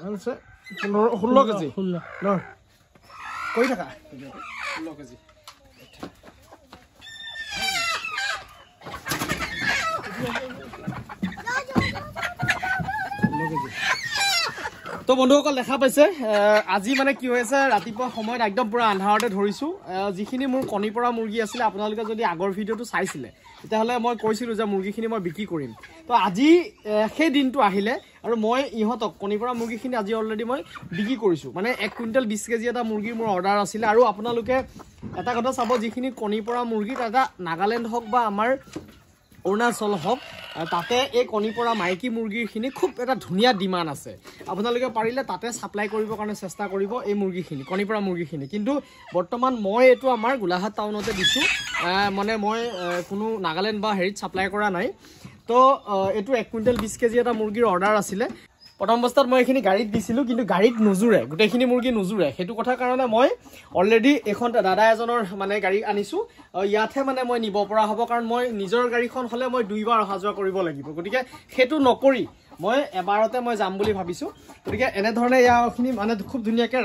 16 KG কৈ থাকা 16 KG তো বন্ধুসকল দেখা পাইছে আজি মানে কি হৈছে ৰাতিপুৱা সময়ত একদম পুৰা আন্ধাৰতে ধৰিছো যিখিনি মোৰ কণী পৰা মুৰ্গী আছিল আপোনালোকে যদি আগৰ ভিডিঅটো চাইছিলে তেতিয়াহলে মই কৈছিলো যে মুৰ্গীখিনি মই বিক্ৰী কৰিম তো আজি সেই দিনটো আহিলে আৰু মই ইহঁতক কণী পৰা মুৰ্গীখিনি আজি অলৰেডি মই বিক্ৰী কৰিছো মানে 1 কুইণ্টেল 20 কেজি এটা মুৰ্গীৰ মোৰ অৰ্ডাৰ আছিল আৰু আপোনালোকে এটা কথা চাব যিখিনি কণী পৰা মুৰ্গী এটা নাগালেণ্ড হওক বা আমাৰ অৰুণাচল হওক তাতে এই কণী পৰা মাইকী মুৰ্গীৰখিনি খুব এটা ধুনীয়া ডিমাণ্ড আছে আপোনালোকে পাৰিলে তাতে সাপ্লাই কৰিবৰ কাৰণে চেষ্টা কৰিব এই মুৰ্গীখিনি কণী পৰা মুৰ্গীখিনি কিন্তু বৰ্তমান মই এইটো আমাৰ গোলাঘাট টাউনতে দিছো মানে মই কোনো নাগালেণ্ড বা হেৰিত সাপ্লাই কৰা নাই তো এইটো 1 কুইণ্টেল 20 কেজি এটা মুৰ্গীৰ অৰ্ডাৰ আছিলে প্ৰথম অৱস্থাত মই এইখিনি গাড়ীত দিছিলো কিন্তু গাড়ীত নুজুৰে গোটেইখিনি মুৰ্গী নুজুৰে সেইটো কথা কাৰণে মই অলৰেডি এখন দাদা এজনৰ মানে গাড়ী আনিছো ইয়াতে মানে মই নিব পৰা হ'ব কাৰণ মই নিজৰ গাড়ীখন হলে মই দুইবাৰ অহা যোৱা কৰিব লাগিব গতিকে সেইটো নকৰি মই এবাৰতে মই যাম বুলি ভাবিছো গতিকে এনে ধৰণে ইয়াখিনি মানে খুব ধুনীয়াকৈ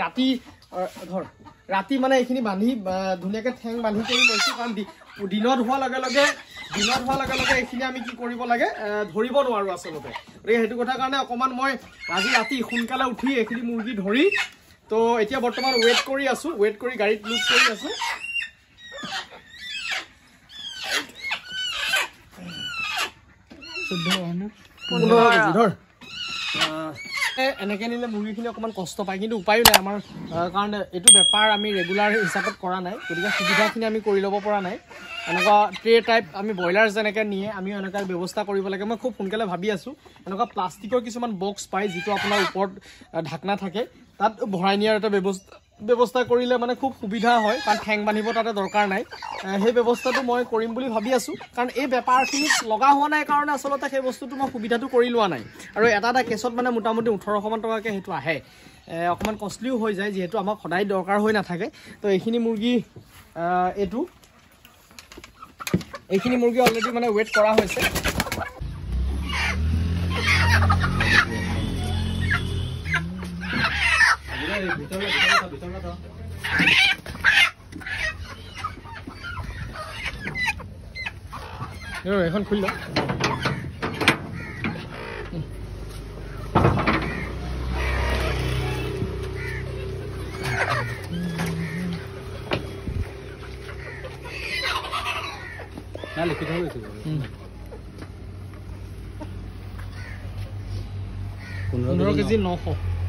ৰাতি মানে এইখিনি বান্ধি ধুনীয়াকৈ ঠেং বান্ধি কৰি লৈছো কাৰণ দিনত হোৱাৰ লগে লগে এইখিনি আমি কি কৰিব লাগে ধৰিব নোৱাৰো আচলতে গতিকে সেইটো কথা কাৰণে অকমান মই আজি ৰাতি সোনকালে উঠি এইখিনি মুৰ্গী ধৰি তো এতিয়া বৰ্তমান ৱেট কৰি গাড়ীত লোড কৰি আছো এনেকৈ নিলে মুৰ্গীখিনি অকণমান কষ্ট পায় কিন্তু উপায়ো নাই আমাৰ কাৰণ এইটো বেপাৰ আমি ৰেগুলাৰ হিচাপত কৰা নাই গতিকে সুবিধাখিনি আমি কৰি ল'ব পৰা নাই এনেকুৱা ট্ৰে টাইপ আমি ব্ৰইলাৰ যেনেকৈ নিয়ে আমিও এনেকুৱা ব্যৱস্থা কৰিব লাগে মই খুব সোনকালে ভাবি আছোঁ এনেকুৱা প্লাষ্টিকৰ কিছুমান বক্স পায় যিটো আপোনাৰ ওপৰত ঢাকনা থাকে তাত ভৰাই নিয়াৰ এটা ব্যৱস্থা কৰিলে মানে খুব সুবিধা হয় কাৰণ ঠেং বান্ধিব তাতে দৰকাৰ নাই সেই ব্যৱস্থাটো মই কৰিম বুলি ভাবি আছোঁ কাৰণ এই বেপাৰখিনিত লগা হোৱা নাই কাৰণে আচলতে সেই বস্তুটো মই সুবিধাটো কৰি লোৱা নাই আৰু এটা কেছত মানে মোটামুটি 1800 মান টকাকৈ সেইটো আহে অকণমান কষ্টলিও হৈ যায় যিহেতু আমাক সদায় দৰকাৰ হৈ নাথাকে তো এইখিনি মুৰ্গী অলৰেডি মানে ৱেট কৰা হৈছে এখন খুলি লওক লিখি থৈ গৈছো 15 কেজি 900